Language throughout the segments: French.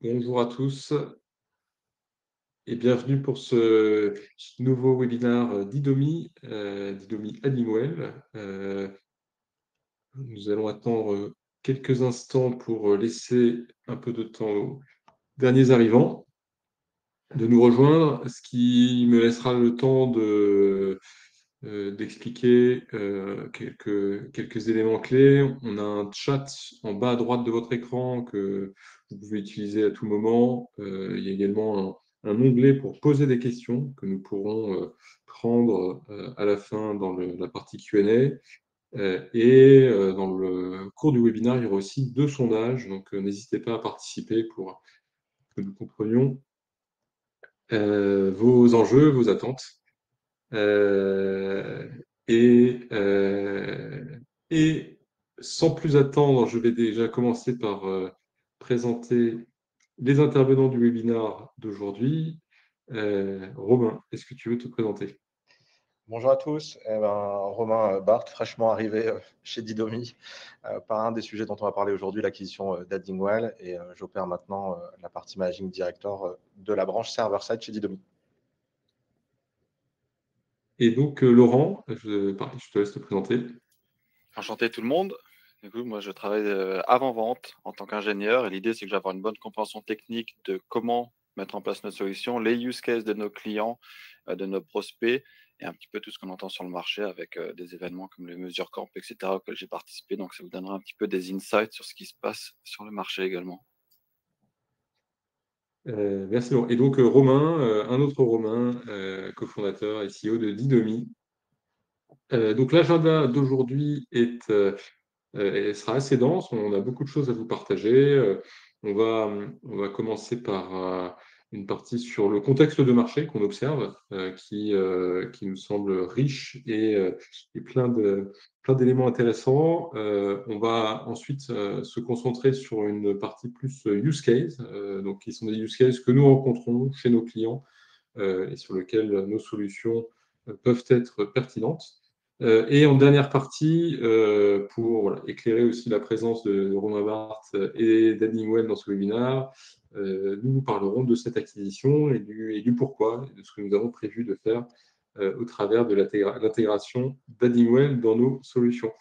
Bonjour à tous et bienvenue pour ce nouveau webinaire d'IDOMI, d'IDOMI Alignwell. Nous allons attendre quelques instants pour laisser un peu de temps aux derniers arrivants de nous rejoindre, ce qui me laissera le temps d'expliquer quelques éléments clés. On a un chat en bas à droite de votre écran que vous pouvez utiliser à tout moment. Il y a également un onglet pour poser des questions que nous pourrons prendre à la fin dans la partie Q&A. Dans le cours du webinaire, il y aura aussi 2 sondages, donc n'hésitez pas à participer pour que nous comprenions vos enjeux, vos attentes. Euh, et, euh, et sans plus attendre, je vais déjà commencer par présenter les intervenants du webinaire d'aujourd'hui. Romain, est-ce que tu veux te présenter? Bonjour à tous. Romain Barthes, fraîchement arrivé chez Didomi par un des sujets dont on va parler aujourd'hui, l'acquisition d'Addingwell. Et j'opère maintenant la partie Managing Director de la branche Server-Side chez Didomi. Et donc, Laurent, pareil, je te laisse te présenter. Enchanté tout le monde. Du coup, moi, je travaille avant-vente en tant qu'ingénieur. Et l'idée, c'est que je vais avoir une bonne compréhension technique de comment mettre en place notre solution, les use cases de nos clients, de nos prospects, et un petit peu tout ce qu'on entend sur le marché avec des événements comme les mesures camp, etc., auxquels j'ai participé. Donc, ça vous donnera un petit peu des insights sur ce qui se passe sur le marché également. Merci Laurent. Et donc, Romain, un autre Romain, cofondateur et CEO de Didomi. Donc, l'agenda d'aujourd'hui sera assez dense. On a beaucoup de choses à vous partager. On va commencer par une partie sur le contexte de marché qu'on observe, qui nous semble riche et plein d'éléments intéressants. On va ensuite se concentrer sur une partie plus use case, donc qui sont des use cases que nous rencontrons chez nos clients et sur lesquels nos solutions peuvent être pertinentes. Et en dernière partie, pour éclairer aussi la présence de Romain Barthes et d'Addingwell dans ce webinaire, nous vous parlerons de cette acquisition et du pourquoi, et de ce que nous avons prévu de faire au travers de l'intégration d'Addingwell dans nos solutions.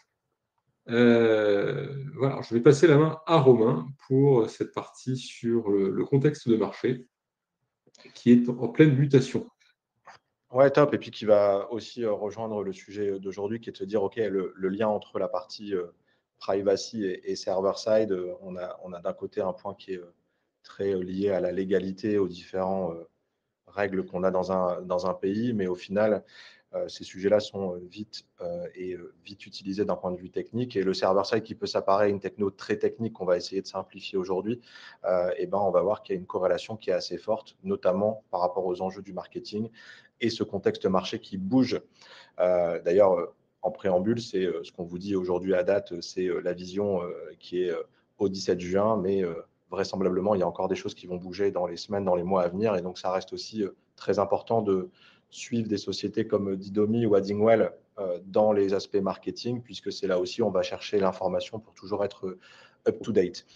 Voilà, je vais passer la main à Romain pour cette partie sur le contexte de marché qui est en pleine mutation. Ouais, top. Et puis qui va aussi rejoindre le sujet d'aujourd'hui, qui est de se dire, OK, le lien entre la partie privacy et server-side, on a d'un côté un point qui est très lié à la légalité, aux différents règles qu'on a dans un pays, mais au final, ces sujets-là sont vite utilisés d'un point de vue technique. Et le server-side qui peut s'apparaître une techno très technique qu'on va essayer de simplifier aujourd'hui, on va voir qu'il y a une corrélation qui est assez forte, notamment par rapport aux enjeux du marketing et ce contexte marché qui bouge. D'ailleurs, en préambule, c'est ce qu'on vous dit aujourd'hui à date, c'est la vision qui est au 17 juin, mais vraisemblablement, il y a encore des choses qui vont bouger dans les semaines, dans les mois à venir. Et donc, ça reste aussi très important de suivre des sociétés comme Didomi ou Addingwell dans les aspects marketing, puisque c'est là aussi on va chercher l'information pour toujours être up-to-date.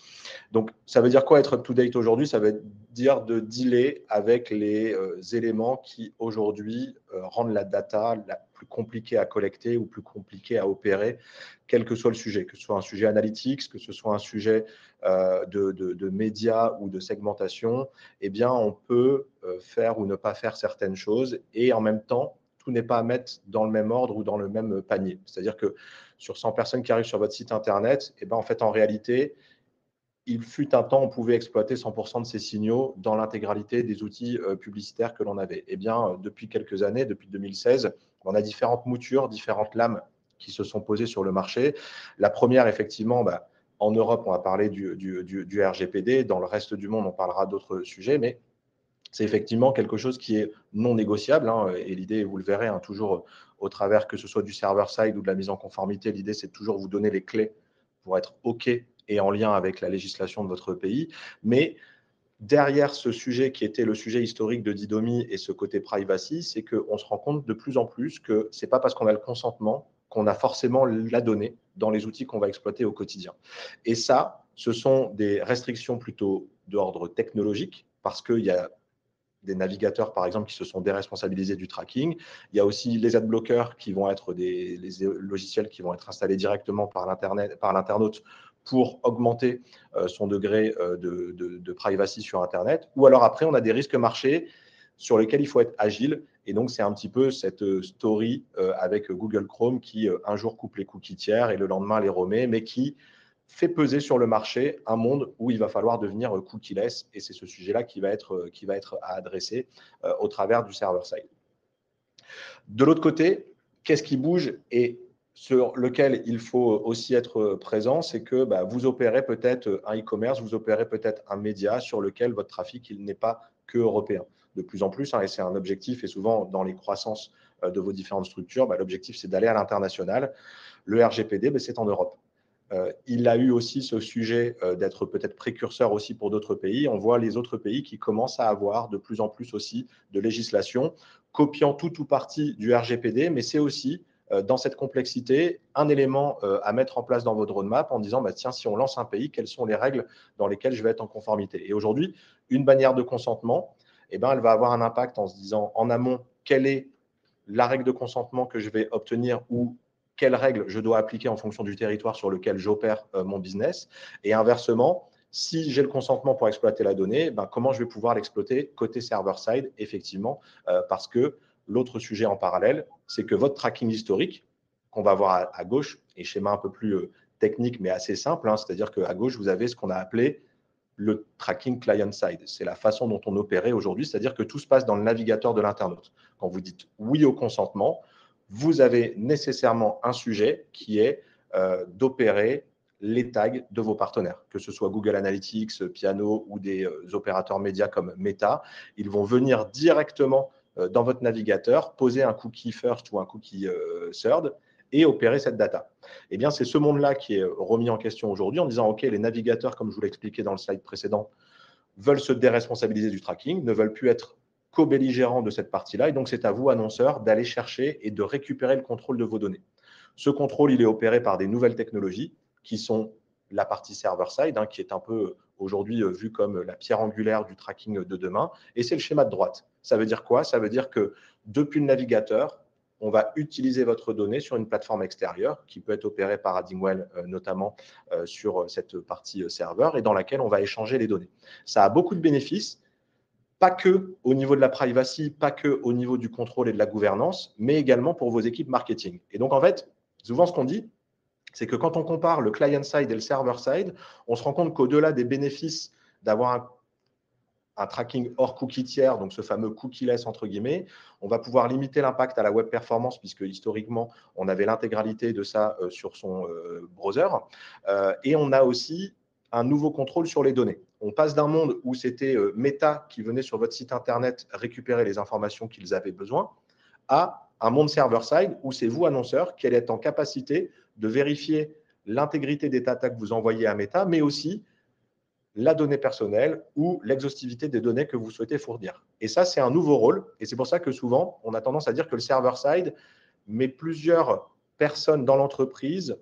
Donc, ça veut dire quoi être up-to-date aujourd'hui? Ça veut dire de dealer avec les éléments qui aujourd'hui rendent la data la plus compliquée à collecter ou plus compliquée à opérer, quel que soit le sujet, que ce soit un sujet analytics, que ce soit un sujet de médias ou de segmentation. Eh bien, on peut faire ou ne pas faire certaines choses et en même temps, tout n'est pas à mettre dans le même ordre ou dans le même panier. C'est-à-dire que sur 100 personnes qui arrivent sur votre site internet, en fait, en réalité, il fut un temps où on pouvait exploiter 100% de ces signaux dans l'intégralité des outils publicitaires que l'on avait. Depuis quelques années, depuis 2016, on a différentes moutures, différentes lames qui se sont posées sur le marché. La première, effectivement, en Europe, on va parler du RGPD. Dans le reste du monde, on parlera d'autres sujets, mais c'est effectivement quelque chose qui est non négociable. Et l'idée, vous le verrez, toujours au travers que ce soit du server-side ou de la mise en conformité, l'idée, c'est de toujours vous donner les clés pour être OK et en lien avec la législation de votre pays. Mais derrière ce sujet qui était le sujet historique de Didomi et ce côté privacy, c'est qu'on se rend compte de plus en plus que ce n'est pas parce qu'on a le consentement qu'on a forcément la donnée dans les outils qu'on va exploiter au quotidien. Et ça, ce sont des restrictions plutôt d'ordre technologique, parce qu'il y a des navigateurs, par exemple, qui se sont déresponsabilisés du tracking. Il y a aussi les adblockers qui vont être les logiciels qui vont être installés directement par l'internaute pour augmenter son degré de privacy sur Internet. Ou alors après, on a des risques marchés sur lesquels il faut être agile. Et donc, c'est un petit peu cette story avec Google Chrome qui, un jour, coupe les cookies tiers et le lendemain les remet, mais qui fait peser sur le marché un monde où il va falloir devenir cookie-less. Et c'est ce sujet-là qui va être à adresser au travers du server-side. De l'autre côté, qu'est-ce qui bouge et sur lequel il faut aussi être présent, c'est que vous opérez peut-être un e-commerce, vous opérez peut-être un média sur lequel votre trafic il n'est pas que européen. De plus en plus, et c'est un objectif, et souvent dans les croissances de vos différentes structures, l'objectif c'est d'aller à l'international. Le RGPD, c'est en Europe. Il a eu aussi ce sujet d'être peut-être précurseur aussi pour d'autres pays. On voit les autres pays qui commencent à avoir de plus en plus aussi de législation, copiant tout ou partie du RGPD, mais c'est aussi dans cette complexité un élément à mettre en place dans votre roadmap en disant tiens, si on lance un pays, quelles sont les règles dans lesquelles je vais être en conformité. Et aujourd'hui, une bannière de consentement, elle va avoir un impact en se disant en amont, quelle est la règle de consentement que je vais obtenir ou quelles règles je dois appliquer en fonction du territoire sur lequel j'opère mon business. Et inversement, si j'ai le consentement pour exploiter la donnée, comment je vais pouvoir l'exploiter côté server-side, effectivement, parce que l'autre sujet en parallèle, c'est que votre tracking historique, qu'on va voir à gauche, et schéma un peu plus technique, mais assez simple, c'est-à-dire qu'à gauche, vous avez ce qu'on a appelé le tracking client-side. C'est la façon dont on opérait aujourd'hui, c'est-à-dire que tout se passe dans le navigateur de l'internaute. Quand vous dites oui au consentement, vous avez nécessairement un sujet qui est d'opérer les tags de vos partenaires, que ce soit Google Analytics, Piano ou des opérateurs médias comme Meta. Ils vont venir directement dans votre navigateur, poser un cookie first ou un cookie third et opérer cette data. Eh bien, c'est ce monde-là qui est remis en question aujourd'hui en disant, OK, les navigateurs, comme je vous l'expliquais dans le slide précédent, veulent se déresponsabiliser du tracking, ne veulent plus être co-belligérants de cette partie-là. Et donc, c'est à vous, annonceurs, d'aller chercher et de récupérer le contrôle de vos données. Ce contrôle, il est opéré par des nouvelles technologies qui sont la partie server-side, qui est un peu aujourd'hui vue comme la pierre angulaire du tracking de demain. Et c'est le schéma de droite. Ça veut dire quoi? Ça veut dire que depuis le navigateur, on va utiliser votre donnée sur une plateforme extérieure qui peut être opérée par Addingwell, notamment sur cette partie serveur, et dans laquelle on va échanger les données. Ça a beaucoup de bénéfices, pas que au niveau de la privacy, pas que au niveau du contrôle et de la gouvernance, mais également pour vos équipes marketing. Et donc, en fait, souvent, ce qu'on dit, c'est que quand on compare le client-side et le server-side, on se rend compte qu'au-delà des bénéfices d'avoir un tracking hors cookie tiers, donc ce fameux cookie-less entre guillemets, on va pouvoir limiter l'impact à la web performance puisque historiquement, on avait l'intégralité de ça sur son browser. Et on a aussi un nouveau contrôle sur les données. On passe d'un monde où c'était Meta qui venait sur votre site internet récupérer les informations qu'ils avaient besoin à un monde server-side où c'est vous, annonceurs, qui allez être en capacité de vérifier l'intégrité des data que vous envoyez à Meta, mais aussi la donnée personnelle ou l'exhaustivité des données que vous souhaitez fournir. Et ça, c'est un nouveau rôle. Et c'est pour ça que souvent, on a tendance à dire que le server-side met plusieurs personnes dans l'entreprise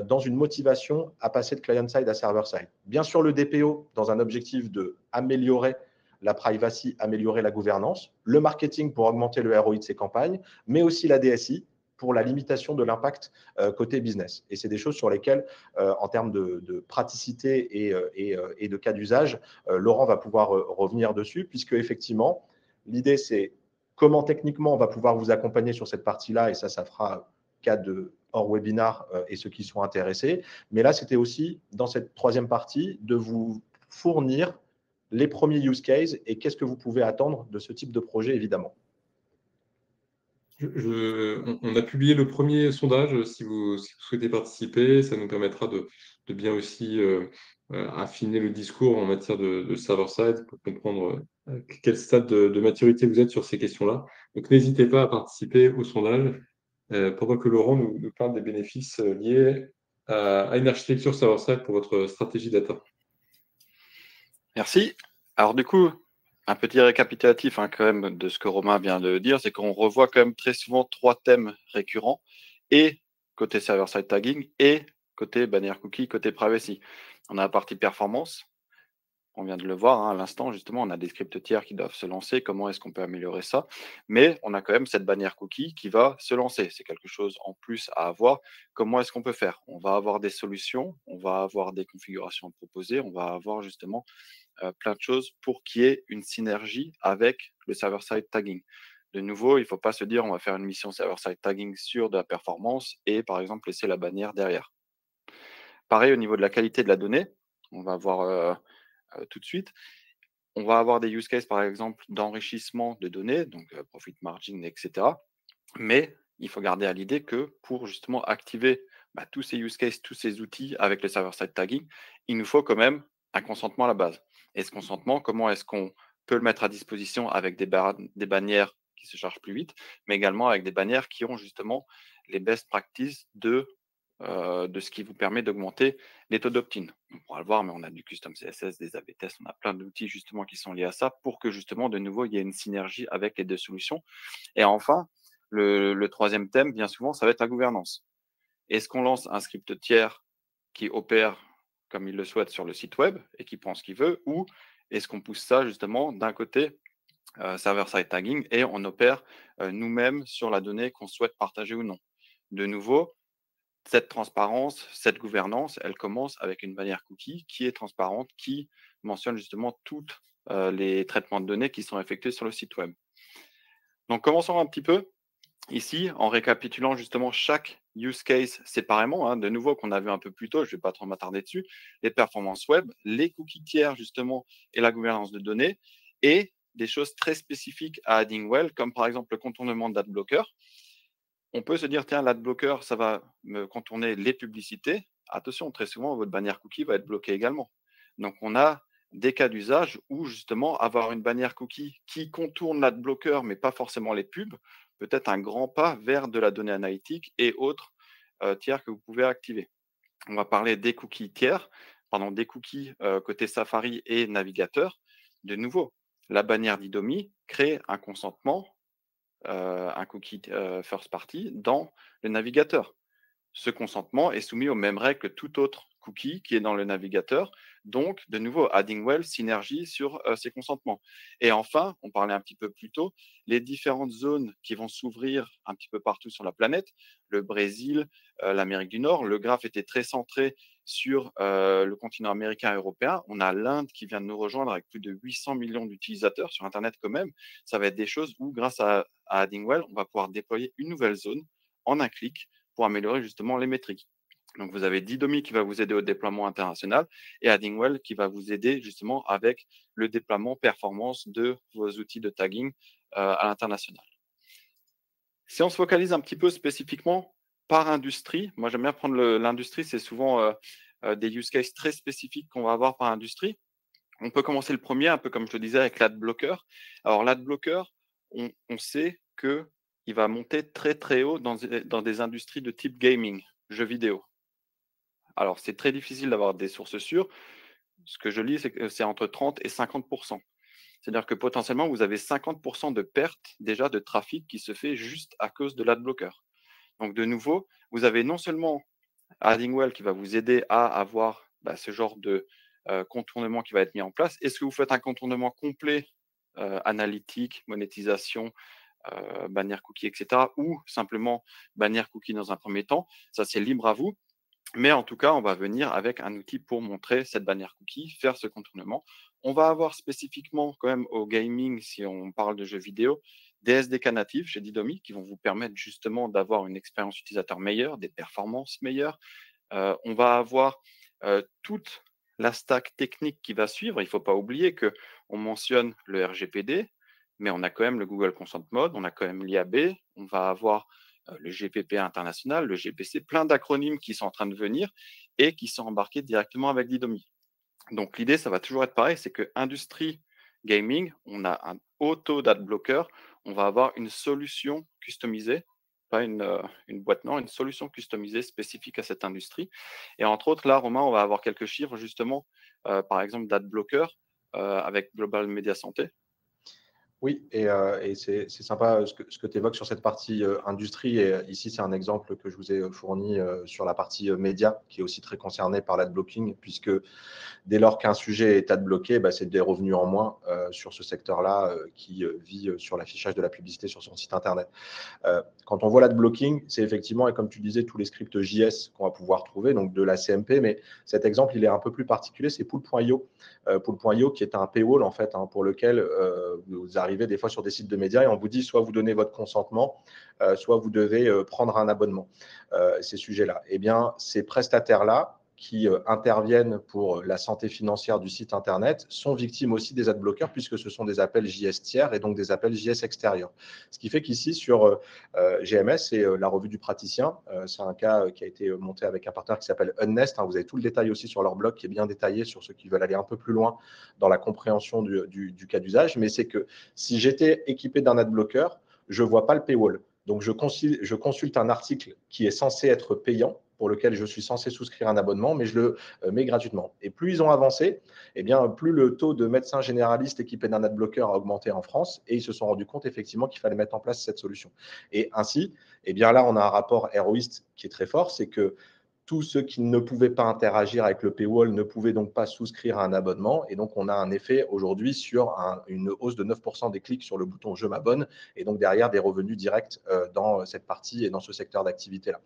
dans une motivation à passer de client-side à server-side. Bien sûr, le DPO, dans un objectif d'améliorer la privacy, améliorer la gouvernance, le marketing pour augmenter le ROI de ses campagnes, mais aussi la DSI pour la limitation de l'impact côté business. Et c'est des choses sur lesquelles, en termes de praticité et de cas d'usage, Laurent va pouvoir revenir dessus, puisque effectivement, l'idée, c'est comment techniquement on va pouvoir vous accompagner sur cette partie-là, et ça fera cas de hors webinar et ceux qui sont intéressés. Mais là, c'était aussi, dans cette troisième partie, de vous fournir les premiers use cases et qu'est-ce que vous pouvez attendre de ce type de projet, évidemment. On a publié le premier sondage, si vous souhaitez participer, ça nous permettra de bien aussi affiner le discours en matière de server-side pour comprendre quel stade de maturité vous êtes sur ces questions-là. Donc n'hésitez pas à participer au sondage pendant que Laurent nous parle des bénéfices liés à une architecture server-side pour votre stratégie data. Merci. Alors du coup, un petit récapitulatif quand même de ce que Romain vient de dire, c'est qu'on revoit quand même très souvent 3 thèmes récurrents, et côté server-side tagging, et côté bannière cookie, côté privacy. On a la partie performance, On vient de le voir à l'instant, justement, on a des scripts tiers qui doivent se lancer. Comment est-ce qu'on peut améliorer ça? Mais on a quand même cette bannière cookie qui va se lancer. C'est quelque chose en plus à avoir. Comment est-ce qu'on peut faire? On va avoir des solutions, on va avoir des configurations proposées, on va avoir justement plein de choses pour qu'il y ait une synergie avec le server-side tagging. De nouveau, il ne faut pas se dire on va faire une mission server-side tagging sur de la performance et par exemple laisser la bannière derrière. Pareil au niveau de la qualité de la donnée, on va voir tout de suite. On va avoir des use cases par exemple d'enrichissement de données, donc profit margin, etc. Mais il faut garder à l'idée que pour justement activer tous ces use cases, tous ces outils avec le server-side tagging, il nous faut quand même un consentement à la base. Et ce consentement, comment est-ce qu'on peut le mettre à disposition avec des bannières qui se chargent plus vite, mais également avec des bannières qui ont justement les best practices de ce qui vous permet d'augmenter les taux d'opt-in. On pourra le voir, mais on a du custom CSS, des A/B tests, on a plein d'outils justement qui sont liés à ça pour que justement, de nouveau, il y ait une synergie avec les deux solutions. Et enfin, le troisième thème, bien souvent, ça va être la gouvernance. Est-ce qu'on lance un script tiers qui opère comme il le souhaite sur le site web et qui prend ce qu'il veut, ou est-ce qu'on pousse ça justement d'un côté server-side tagging et on opère nous-mêmes sur la donnée qu'on souhaite partager ou non? De nouveau, cette transparence, cette gouvernance, elle commence avec une bannière cookie qui est transparente, qui mentionne justement tous les traitements de données qui sont effectués sur le site web. Donc, commençons un petit peu ici en récapitulant justement chaque use case séparément, hein, de nouveau qu'on a vu un peu plus tôt, je ne vais pas trop m'attarder dessus, les performances web, les cookies tiers justement et la gouvernance de données et des choses très spécifiques à Addingwell, comme par exemple le contournement d'adblocker. On peut se dire, tiens, l'adblocker, ça va me contourner les publicités. Attention, très souvent, votre bannière cookie va être bloquée également. Donc, on a des cas d'usage où, justement, avoir une bannière cookie qui contourne l'adblocker, mais pas forcément les pubs, peut être un grand pas vers de la donnée analytique et autres tiers que vous pouvez activer. On va parler des cookies tiers, pardon, des cookies côté Safari et navigateur. De nouveau, la bannière d'IDOMI crée un consentement un cookie first party dans le navigateur. Ce consentement est soumis aux mêmes règles que tout autre cookie qui est dans le navigateur. Donc, de nouveau, Addingwell synergie sur ces consentements. Et enfin, on parlait un petit peu plus tôt, les différentes zones qui vont s'ouvrir un petit peu partout sur la planète, le Brésil, l'Amérique du Nord. Le graphe était très centré sur le continent américain et européen. On a l'Inde qui vient de nous rejoindre avec plus de 800 millions d'utilisateurs sur Internet quand même. Ça va être des choses où, grâce à Addingwell, on va pouvoir déployer une nouvelle zone en un clic pour améliorer justement les métriques. Donc, vous avez Didomi qui va vous aider au déploiement international et Addingwell qui va vous aider justement avec le déploiement performance de vos outils de tagging à l'international. Si on se focalise un petit peu spécifiquement par industrie, moi j'aime bien prendre l'industrie, c'est souvent des use cases très spécifiques qu'on va avoir par industrie. On peut commencer le premier, un peu comme je le disais, avec l'adblocker. Alors l'adblocker, on sait qu'il va monter très très haut dans des industries de type gaming, jeux vidéo. Alors c'est très difficile d'avoir des sources sûres. Ce que je lis, c'est que c'est entre 30 et 50%. C'est-à-dire que potentiellement, vous avez 50% de perte déjà de trafic qui se fait juste à cause de l'adblocker. Donc de nouveau, vous avez non seulement Addingwell qui va vous aider à avoir ce genre de contournement qui va être mis en place. Est-ce que vous faites un contournement complet, analytique, monétisation, bannière cookie, etc. ou simplement bannière cookie dans un premier temps? Ça, c'est libre à vous. Mais en tout cas, on va venir avec un outil pour montrer cette bannière cookie, faire ce contournement. On va avoir spécifiquement quand même au gaming, si on parle de jeux vidéo, des SDK natifs chez Didomi qui vont vous permettre justement d'avoir une expérience utilisateur meilleure, des performances meilleures. On va avoir toute la stack technique qui va suivre. Il ne faut pas oublier qu'on mentionne le RGPD, mais on a quand même le Google Consent Mode, on a quand même l'IAB, on va avoir le GPP international, le GPC, plein d'acronymes qui sont en train de venir et qui sont embarqués directement avec Didomi. Donc l'idée, ça va toujours être pareil, c'est que industrie gaming, on a un haut taux d'adblocker, on va avoir une solution customisée, pas une boîte, non, une solution customisée spécifique à cette industrie. Et entre autres, là, Romain, on va avoir quelques chiffres justement, par exemple d'adblocker avec Global Media Santé. Oui, et c'est sympa ce que tu évoques sur cette partie industrie. Et ici, c'est un exemple que je vous ai fourni sur la partie média, qui est aussi très concernée par l'adblocking, puisque dès lors qu'un sujet est adbloqué, bah, c'est des revenus en moins sur ce secteur-là qui vit sur l'affichage de la publicité sur son site internet. Quand on voit l'adblocking, c'est effectivement, et comme tu disais, tous les scripts JS qu'on va pouvoir trouver, donc de la CMP, mais cet exemple, il est un peu plus particulier, c'est Pool.io. Pool.io qui est un paywall, en fait, hein, pour lequel vous arrivez des fois sur des sites de médias et on vous dit soit vous donnez votre consentement, soit vous devez prendre un abonnement. Ces sujets-là. Eh bien, ces prestataires-là, qui interviennent pour la santé financière du site Internet sont victimes aussi des adblockers puisque ce sont des appels JS tiers et donc des appels JS extérieurs. Ce qui fait qu'ici, sur GMS, c'est la revue du praticien. C'est un cas qui a été monté avec un partenaire qui s'appelle Unnest. Vous avez tout le détail aussi sur leur blog qui est bien détaillé sur ceux qui veulent aller un peu plus loin dans la compréhension du cas d'usage. Mais c'est que si j'étais équipé d'un adblocker, je ne vois pas le paywall. Donc, je consulte un article qui est censé être payant, pour lequel je suis censé souscrire un abonnement, mais je le mets gratuitement. Et plus ils ont avancé, eh bien, plus le taux de médecins généralistes équipés d'un adblocker a augmenté en France, et ils se sont rendus compte effectivement qu'il fallait mettre en place cette solution. Et ainsi, eh bien là, on a un rapport héroïste qui est très fort, c'est que tous ceux qui ne pouvaient pas interagir avec le paywall ne pouvaient donc pas souscrire à un abonnement. Et donc, on a un effet aujourd'hui sur une hausse de 9% des clics sur le bouton « Je m'abonne » et donc derrière des revenus directs dans cette partie et dans ce secteur d'activité-là.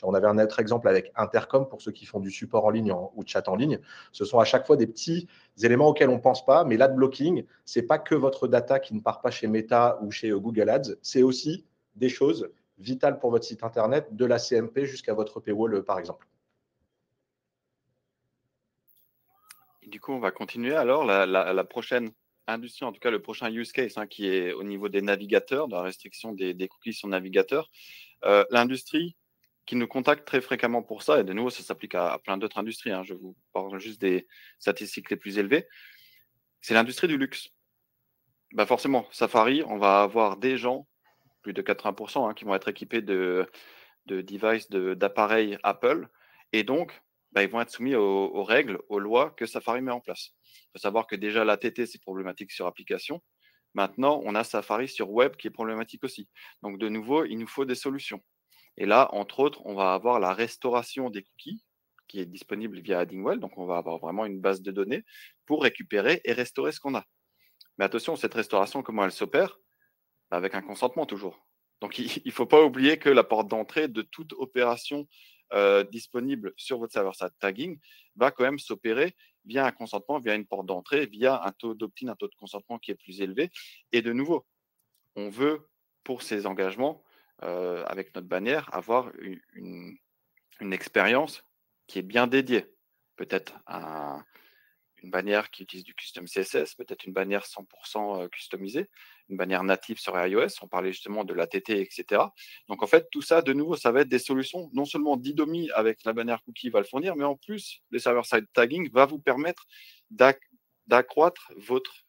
On avait un autre exemple avec Intercom pour ceux qui font du support en ligne ou de chat en ligne. Ce sont à chaque fois des petits éléments auxquels on ne pense pas, mais l'adblocking, ce n'est pas que votre data qui ne part pas chez Meta ou chez Google Ads, c'est aussi des choses vitales pour votre site Internet, de la CMP jusqu'à votre paywall, par exemple. Et du coup, on va continuer alors la prochaine industrie, en tout cas le prochain use case qui est au niveau des navigateurs, de la restriction des cookies sur navigateur. L'industrie qui nous contacte très fréquemment pour ça, et de nouveau, ça s'applique à plein d'autres industries, je vous parle juste des statistiques les plus élevées, c'est l'industrie du luxe. Bah forcément, Safari, on va avoir des gens, plus de 80%, qui vont être équipés de devices, d'appareils Apple, et donc, ils vont être soumis aux règles, aux lois que Safari met en place. Il faut savoir que déjà, l'ATT, c'est problématique sur application. Maintenant, on a Safari sur web qui est problématique aussi. Donc, de nouveau, il nous faut des solutions. Et là, entre autres, on va avoir la restauration des cookies qui est disponible via Addingwell. Donc, on va avoir vraiment une base de données pour récupérer et restaurer ce qu'on a. Mais attention, cette restauration, comment elle s'opère? Avec un consentement toujours. Donc, il ne faut pas oublier que la porte d'entrée de toute opération disponible sur votre server-side tagging va quand même s'opérer via un consentement, via une porte d'entrée, via un taux d'opt-in, un taux de consentement qui est plus élevé. Et de nouveau, on veut, pour ces engagements, avec notre bannière, avoir une expérience qui est bien dédiée. Peut-être une bannière qui utilise du custom CSS, peut-être une bannière 100% customisée, une bannière native sur iOS, on parlait justement de l'ATT, etc. Donc en fait, tout ça, de nouveau, ça va être des solutions, non seulement Didomi avec la bannière cookie va le fournir, mais en plus, le server-side tagging va vous permettre d'accroître votre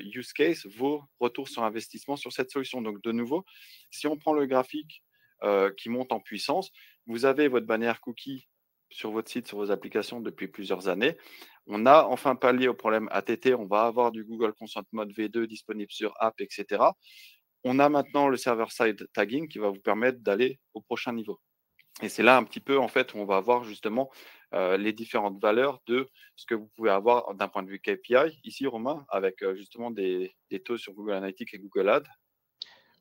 use case, vos retours sur investissement sur cette solution. Donc de nouveau, si on prend le graphique qui monte en puissance, vous avez votre bannière cookie sur votre site, sur vos applications depuis plusieurs années. On a enfin pallié au problème ATT, on va avoir du Google Consent Mode V2 disponible sur App, etc. On a maintenant le server-side tagging qui va vous permettre d'aller au prochain niveau. Et c'est là un petit peu, en fait, où on va avoir justement les différentes valeurs de ce que vous pouvez avoir d'un point de vue KPI. Ici, Romain, avec justement des taux sur Google Analytics et Google Ads.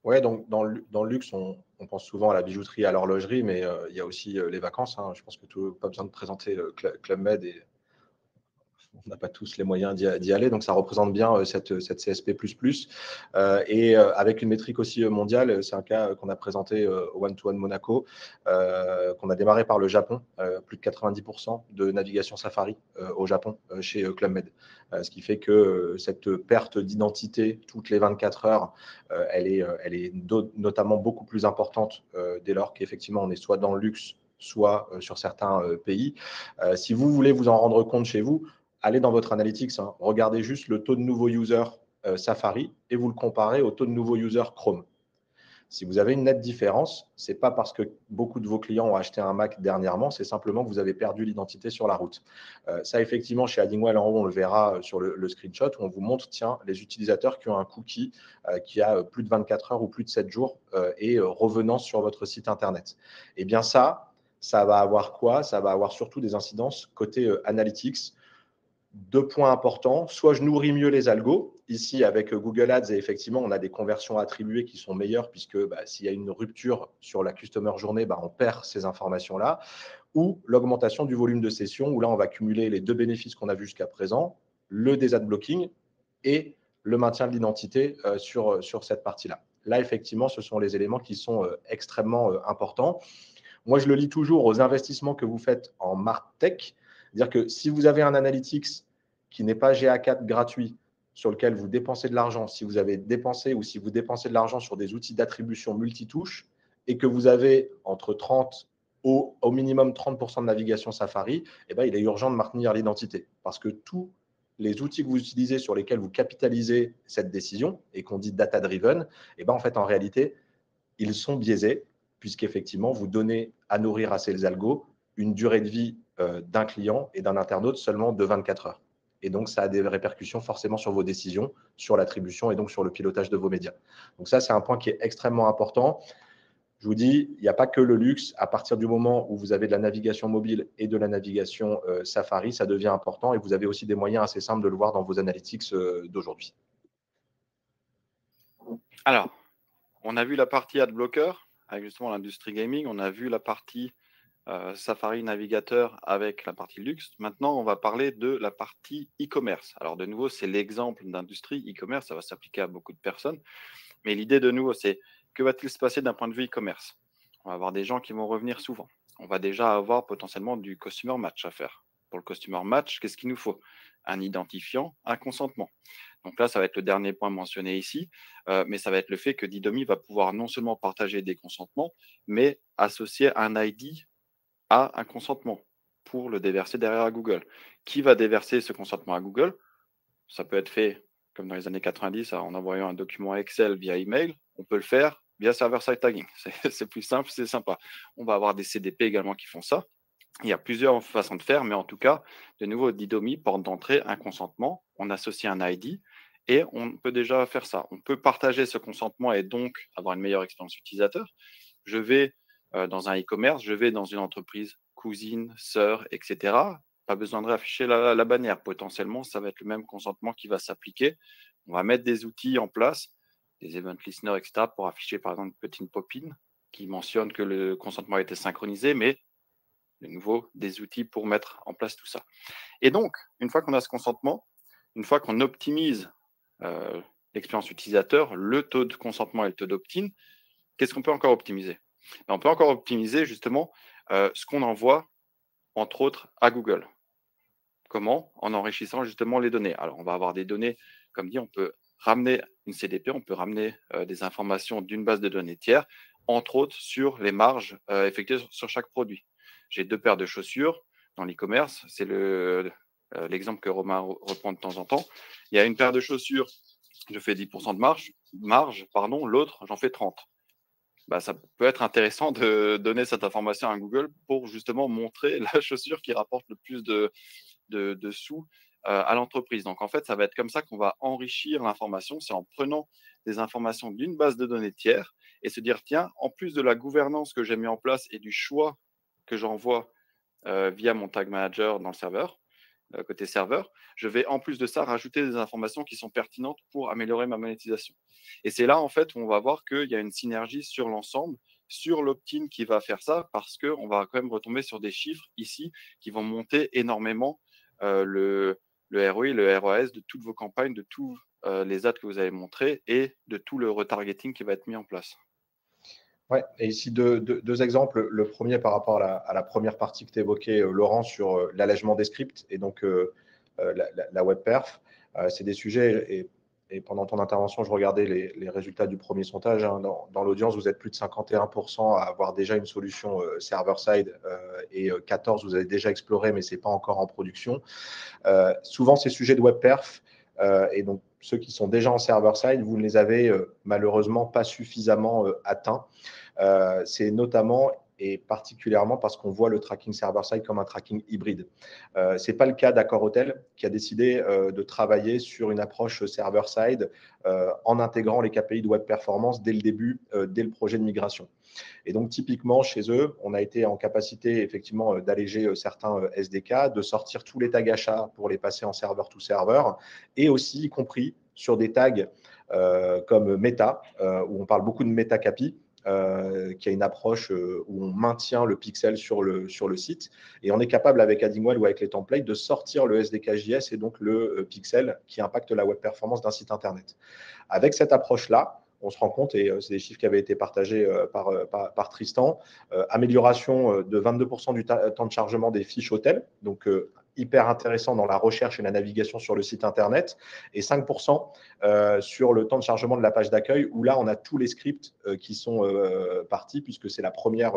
Oui, donc dans le luxe, on pense souvent à la bijouterie, à l'horlogerie, mais il y a aussi les vacances. Je pense que pas besoin de présenter Club Med et on n'a pas tous les moyens d'y aller, donc ça représente bien cette CSP++. Et avec une métrique aussi mondiale, c'est un cas qu'on a présenté au One-to-One Monaco, qu'on a démarré par le Japon, plus de 90% de navigation Safari au Japon chez Club Med. Ce qui fait que cette perte d'identité toutes les 24 heures, elle est notamment beaucoup plus importante dès lors qu'effectivement on est soit dans le luxe, soit sur certains pays. Si vous voulez vous en rendre compte chez vous, allez dans votre analytics, regardez juste le taux de nouveaux users Safari et vous le comparez au taux de nouveaux users Chrome. Si vous avez une nette différence, ce n'est pas parce que beaucoup de vos clients ont acheté un Mac dernièrement, c'est simplement que vous avez perdu l'identité sur la route. Ça, effectivement, chez Addingwell, en haut, on le verra sur le screenshot où on vous montre, tiens, les utilisateurs qui ont un cookie qui a plus de 24 heures ou plus de 7 jours et revenant sur votre site Internet. Eh bien, ça va avoir quoi? Ça va avoir surtout des incidences côté Analytics. 2 points importants, soit je nourris mieux les algos. Ici, avec Google Ads, et effectivement, on a des conversions attribuées qui sont meilleures puisque s'il y a une rupture sur la customer journée, on perd ces informations-là. Ou l'augmentation du volume de sessions, où là, on va cumuler les 2 bénéfices qu'on a vus jusqu'à présent, le des-ad blocking et le maintien de l'identité sur cette partie-là. Là, effectivement, ce sont les éléments qui sont extrêmement importants. Moi, je le lis toujours aux investissements que vous faites en MarTech. C'est-à-dire que si vous avez un Analytics qui n'est pas GA4 gratuit, sur lequel vous dépensez de l'argent, si vous avez dépensé ou si vous dépensez de l'argent sur des outils d'attribution multitouches et que vous avez entre 30 au minimum 30% de navigation Safari, il est urgent de maintenir l'identité. Parce que tous les outils que vous utilisez sur lesquels vous capitalisez cette décision et qu'on dit data-driven, en fait, en réalité, ils sont biaisés puisqu'effectivement, vous donnez à nourrir à ces algos une durée de vie d'un client et d'un internaute seulement de 24 heures. Et donc, ça a des répercussions forcément sur vos décisions, sur l'attribution et donc sur le pilotage de vos médias. Donc ça, c'est un point qui est extrêmement important. Je vous dis, il n'y a pas que le luxe. À partir du moment où vous avez de la navigation mobile et de la navigation Safari, ça devient important et vous avez aussi des moyens assez simples de le voir dans vos analytics d'aujourd'hui. Alors, on a vu la partie AdBlocker avec justement l'industrie gaming. On a vu la partie Safari navigateur avec la partie luxe. Maintenant, on va parler de la partie e-commerce. Alors, de nouveau, c'est l'exemple d'industrie e-commerce. Ça va s'appliquer à beaucoup de personnes. Mais l'idée de nouveau, c'est que va-t-il se passer d'un point de vue e-commerce? On va avoir des gens qui vont revenir souvent. On va déjà avoir potentiellement du customer match à faire. Pour le customer match, qu'est-ce qu'il nous faut? Un identifiant, un consentement. Donc là, ça va être le dernier point mentionné ici, mais ça va être le fait que Didomi va pouvoir non seulement partager des consentements, mais associer un ID à un consentement pour le déverser derrière à Google. Qui va déverser ce consentement à Google? Ça peut être fait comme dans les années 90 en envoyant un document Excel via email. On peut le faire via server-side tagging. C'est plus simple, c'est sympa. On va avoir des CDP également qui font ça. Il y a plusieurs façons de faire, mais en tout cas, de nouveau, Didomi, porte d'entrée, un consentement. On associe un ID et on peut déjà faire ça. On peut partager ce consentement et donc avoir une meilleure expérience utilisateur. Je vais dans un e-commerce, je vais dans une entreprise cousine, sœur, etc. Pas besoin de réafficher la bannière. Potentiellement, ça va être le même consentement qui va s'appliquer. On va mettre des outils en place, des event listeners, etc. pour afficher par exemple une petite pop-in qui mentionne que le consentement a été synchronisé, mais de nouveau, des outils pour mettre en place tout ça. Et donc, une fois qu'on a ce consentement, une fois qu'on optimise l'expérience utilisateur, le taux de consentement et le taux d'opt-in, qu'est-ce qu'on peut encore optimiser? On peut encore optimiser justement ce qu'on envoie, entre autres, à Google. Comment? En enrichissant justement les données. Alors, on va avoir des données, comme dit, on peut ramener une CDP, on peut ramener des informations d'une base de données tiers, entre autres sur les marges effectuées sur chaque produit. J'ai 2 paires de chaussures dans l'e-commerce, c'est l'exemple que Romain reprend de temps en temps. Il y a une paire de chaussures, je fais 10% de marge, l'autre, j'en fais 30. Ça peut être intéressant de donner cette information à Google pour justement montrer la chaussure qui rapporte le plus de sous à l'entreprise. Donc, en fait, ça va être comme ça qu'on va enrichir l'information. C'est en prenant des informations d'une base de données tiers et se dire, tiens, en plus de la gouvernance que j'ai mis en place et du choix que j'envoie via mon tag manager dans le serveur, côté serveur, je vais en plus de ça rajouter des informations qui sont pertinentes pour améliorer ma monétisation. Et c'est là, en fait, où on va voir qu'il y a une synergie sur l'ensemble, sur l'opt-in qui va faire ça, parce qu'on va quand même retomber sur des chiffres ici qui vont monter énormément le ROI, le ROAS de toutes vos campagnes, de tous les ads que vous avez montrés et de tout le retargeting qui va être mis en place. Ouais, et ici deux exemples. Le premier par rapport à la première partie que tu évoquais, Laurent, sur l'allègement des scripts et donc la web perf. C'est des sujets, et pendant ton intervention, je regardais les résultats du premier sondage. Hein. Dans l'audience, vous êtes plus de 51% à avoir déjà une solution server-side et 14%, vous avez déjà exploré, mais ce n'est pas encore en production. Souvent, ces sujets de web perf, et donc ceux qui sont déjà en server-side, vous ne les avez malheureusement pas suffisamment atteints. C'est notamment et particulièrement parce qu'on voit le tracking server-side comme un tracking hybride. Ce n'est pas le cas d'Accor Hotel, qui a décidé de travailler sur une approche server-side en intégrant les KPI de web performance dès le début, dès le projet de migration. Et donc, typiquement, chez eux, on a été en capacité, effectivement, d'alléger certains SDK, de sortir tous les tags achats pour les passer en serveur to serveur, et aussi, y compris sur des tags comme Meta, où on parle beaucoup de Meta KPI, qui a une approche où on maintient le pixel sur le site. Et on est capable, avec Addingwell ou avec les templates, de sortir le SDK.js et donc le pixel qui impacte la web performance d'un site Internet. Avec cette approche-là, on se rend compte, et c'est des chiffres qui avaient été partagés par Tristan, amélioration de 22% du temps de chargement des fiches hôtels, donc hyper intéressant dans la recherche et la navigation sur le site Internet, et 5% sur le temps de chargement de la page d'accueil, où là, on a tous les scripts qui sont partis, puisque c'est la première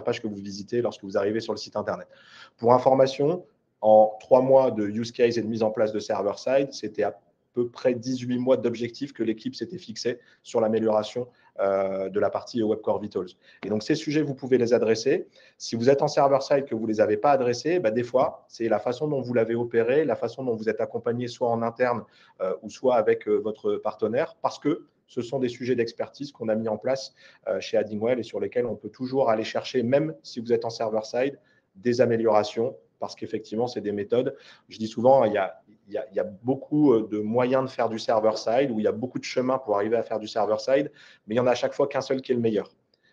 page que vous visitez lorsque vous arrivez sur le site Internet. Pour information, en 3 mois de use case et de mise en place de server-side, c'était à peu près 18 mois d'objectifs que l'équipe s'était fixé sur l'amélioration de la partie Web Core Vitals. Et donc, ces sujets, vous pouvez les adresser. Si vous êtes en server-side que vous ne les avez pas adressés, des fois, c'est la façon dont vous l'avez opéré, la façon dont vous êtes accompagné soit en interne ou soit avec votre partenaire, parce que ce sont des sujets d'expertise qu'on a mis en place chez Addingwell et sur lesquels on peut toujours aller chercher, même si vous êtes en server-side, des améliorations, parce qu'effectivement, c'est des méthodes. Je dis souvent, il y a beaucoup de moyens de faire du server-side, où il y a beaucoup de chemins pour arriver à faire du server-side, mais il y en a à chaque fois qu'un seul qui est le meilleur.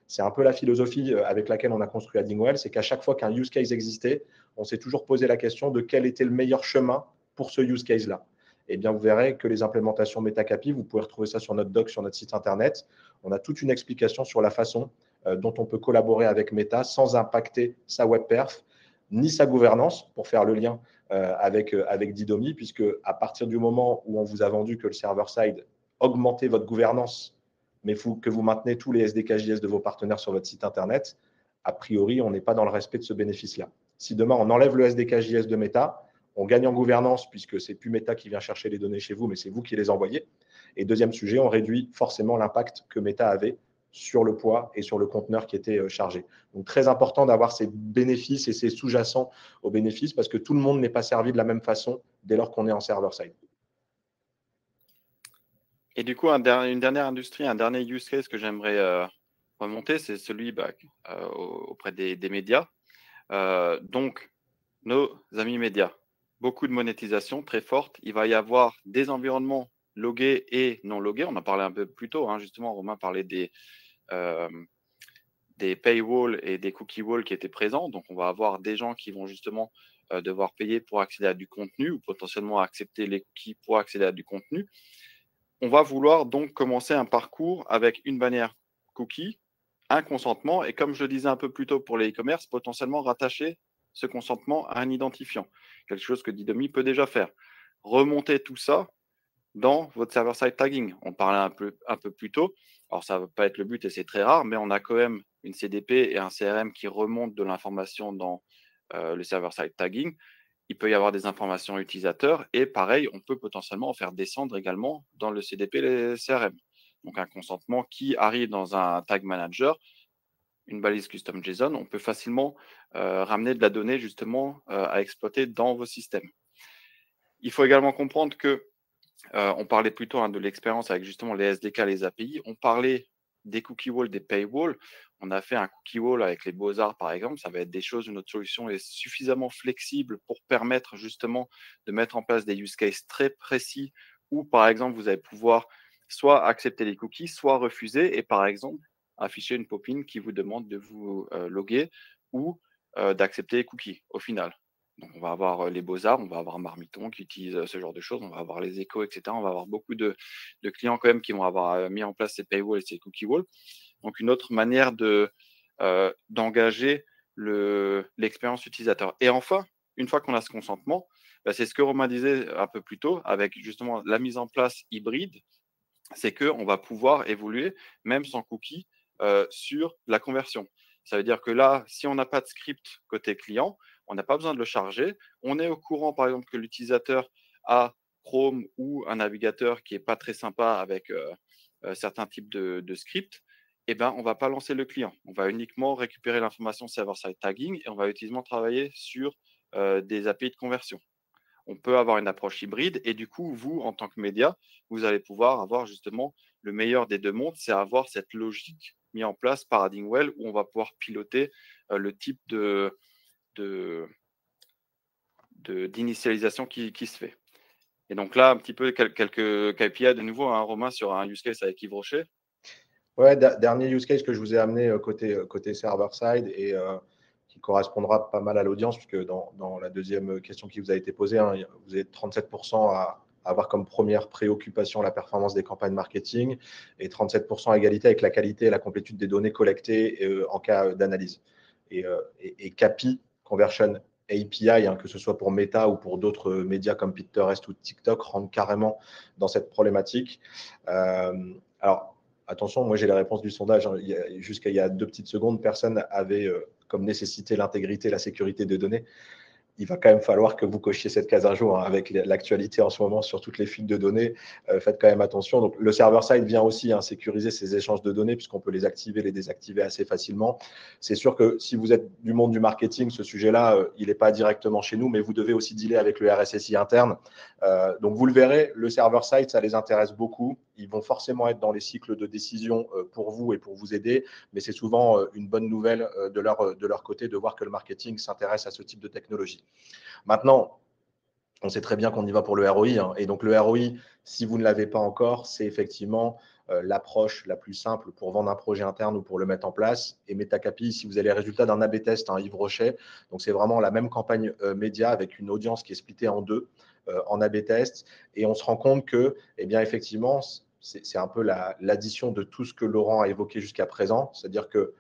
C'est un peu la philosophie avec laquelle on a construit Addingwell, c'est qu'à chaque fois qu'un use case existait, on s'est toujours posé la question de quel était le meilleur chemin pour ce use case-là. Eh bien, vous verrez que les implémentations MetaCAPI, vous pouvez retrouver ça sur notre doc, sur notre site Internet. On a toute une explication sur la façon dont on peut collaborer avec Meta sans impacter sa web perf, ni sa gouvernance, pour faire le lien avec Didomi, puisque à partir du moment où on vous a vendu que le server-side augmentait votre gouvernance, mais que vous maintenez tous les SDK.js de vos partenaires sur votre site Internet, a priori, on n'est pas dans le respect de ce bénéfice-là. Si demain, on enlève le SDK.js de Meta, on gagne en gouvernance, puisque ce n'est plus Meta qui vient chercher les données chez vous, mais c'est vous qui les envoyez. Et deuxième sujet, on réduit forcément l'impact que Meta avait sur le poids et sur le conteneur qui était chargé. Donc, très important d'avoir ces bénéfices et ces sous-jacents aux bénéfices, parce que tout le monde n'est pas servi de la même façon dès lors qu'on est en server-side. Et du coup, une dernière industrie, un dernier use case que j'aimerais remonter, c'est celui auprès des médias. Donc, nos amis médias, beaucoup de monétisation très forte. Il va y avoir des environnements logués et non logués. On en parlait un peu plus tôt, justement, Romain parlait des paywalls et des cookie walls qui étaient présents. Donc, on va avoir des gens qui vont justement devoir payer pour accéder à du contenu ou potentiellement accepter les cookies pour accéder à du contenu. On va vouloir donc commencer un parcours avec une bannière cookie, un consentement, et comme je le disais un peu plus tôt pour les e-commerce, potentiellement rattacher ce consentement à un identifiant, quelque chose que Didomi peut déjà faire. Remonter tout ça dans votre server-side tagging. On parlait un peu plus tôt. Alors, ça ne va pas être le but et c'est très rare, mais on a quand même une CDP et un CRM qui remontent de l'information dans le server-side tagging. Il peut y avoir des informations utilisateurs et pareil, on peut potentiellement en faire descendre également dans le CDP et le CRM. Donc, un consentement qui arrive dans un tag manager, une balise custom JSON, on peut facilement ramener de la donnée justement à exploiter dans vos systèmes. Il faut également comprendre que on parlait plutôt de l'expérience avec justement les SDK, les API. On parlait des cookie walls, des paywalls. On a fait un cookie wall avec les Beaux-Arts, par exemple. Ça va être des choses où notre solution est suffisamment flexible pour permettre justement de mettre en place des use cases très précis où, par exemple, vous allez pouvoir soit accepter les cookies, soit refuser et, par exemple, afficher une pop-in qui vous demande de vous loguer ou d'accepter les cookies au final. Donc, on va avoir les Beaux-Arts, on va avoir Marmiton qui utilise ce genre de choses, on va avoir les Échos, etc. On va avoir beaucoup de clients quand même qui vont avoir mis en place ces paywalls et ces cookie walls. Donc, une autre manière d'engager l'expérience utilisateur. Et enfin, une fois qu'on a ce consentement, c'est ce que Romain disait un peu plus tôt, avec justement la mise en place hybride, c'est qu'on va pouvoir évoluer, même sans cookies, sur la conversion. Ça veut dire que là, si on n'a pas de script côté client, on n'a pas besoin de le charger. On est au courant, par exemple, que l'utilisateur a Chrome ou un navigateur qui n'est pas très sympa avec certains types de scripts, eh ben, on ne va pas lancer le client. On va uniquement récupérer l'information server-side tagging et on va utilement travailler sur des API de conversion. On peut avoir une approche hybride et du coup, vous, en tant que média, vous allez pouvoir avoir justement le meilleur des deux mondes, c'est avoir cette logique mise en place par Addingwell où on va pouvoir piloter le type d'initialisation qui se fait. Et donc là, un petit peu quelques KPI de nouveau, hein, Romain, sur un use case avec Yves Rocher. Ouais, dernier use case que je vous ai amené côté server-side et qui correspondra pas mal à l'audience, puisque dans la deuxième question qui vous a été posée, hein, vous êtes 37% à avoir comme première préoccupation la performance des campagnes marketing et 37% à égalité avec la qualité et la complétude des données collectées en cas d'analyse. Et CAPI, Conversion API, hein, que ce soit pour Meta ou pour d'autres médias comme Pinterest ou TikTok, rentrent carrément dans cette problématique. Alors, attention, moi j'ai la réponse du sondage. Hein. Jusqu'à il y a 2 petites secondes, personne avait comme nécessité l'intégrité et la sécurité des données. Il va quand même falloir que vous cochiez cette case un jour, hein, avec l'actualité en ce moment sur toutes les fuites de données. Faites quand même attention. Donc, le server-side vient aussi sécuriser ces échanges de données puisqu'on peut les activer, les désactiver assez facilement. C'est sûr que si vous êtes du monde du marketing, ce sujet-là, il n'est pas directement chez nous, mais vous devez aussi dealer avec le RSSI interne. Donc, vous le verrez, le server-side, ça les intéresse beaucoup. Ils vont forcément être dans les cycles de décision pour vous et pour vous aider, mais c'est souvent une bonne nouvelle de leur côté de voir que le marketing s'intéresse à ce type de technologie. Maintenant, on sait très bien qu'on y va pour le ROI. Hein, et donc, le ROI, si vous ne l'avez pas encore, c'est effectivement l'approche la plus simple pour vendre un projet interne ou pour le mettre en place. Et MetaCAPI, si vous avez les résultats d'un A/B test, Yves Rocher, donc c'est vraiment la même campagne média avec une audience qui est splittée en deux en A/B test. Et on se rend compte que, eh bien, effectivement, c'est un peu l'addition de tout ce que Laurent a évoqué jusqu'à présent. C'est-à-dire que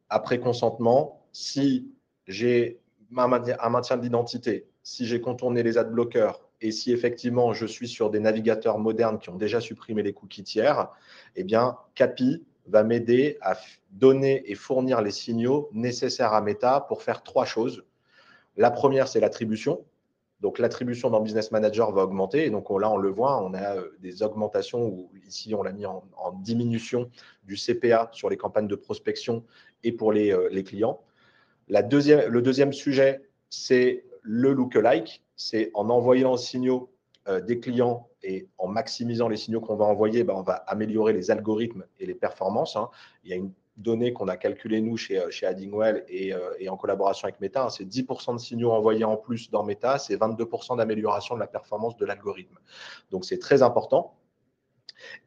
après consentement, si j'ai un maintien de l'identité, si j'ai contourné les adblockers et si effectivement je suis sur des navigateurs modernes qui ont déjà supprimé les cookies tiers, eh bien, CAPI va m'aider à donner et fournir les signaux nécessaires à Meta pour faire 3 choses. La première, c'est l'attribution. Donc, l'attribution dans Business Manager va augmenter. Et donc, là, on le voit, on a des augmentations où ici, on l'a mis en diminution du CPA sur les campagnes de prospection et pour les clients. Le deuxième sujet, c'est le lookalike. C'est en envoyant les signaux des clients et en maximisant les signaux qu'on va envoyer, on va améliorer les algorithmes et les performances. Hein. Il y a une donnée qu'on a calculée, nous, chez Addingwell et en collaboration avec Meta. Hein. C'est 10% de signaux envoyés en plus dans Meta, c'est 22% d'amélioration de la performance de l'algorithme. Donc, c'est très important.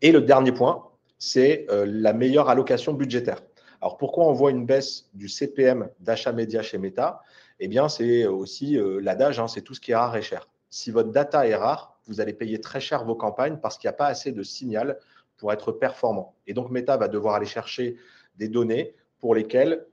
Et le dernier point, c'est la meilleure allocation budgétaire. Alors, pourquoi on voit une baisse du CPM d'achat média chez Meta? Eh bien, c'est aussi l'adage, c'est tout ce qui est rare et cher. Si votre data est rare, vous allez payer très cher vos campagnes parce qu'il n'y a pas assez de signal pour être performant. Et donc, Meta va devoir aller chercher des données pour lesquelles,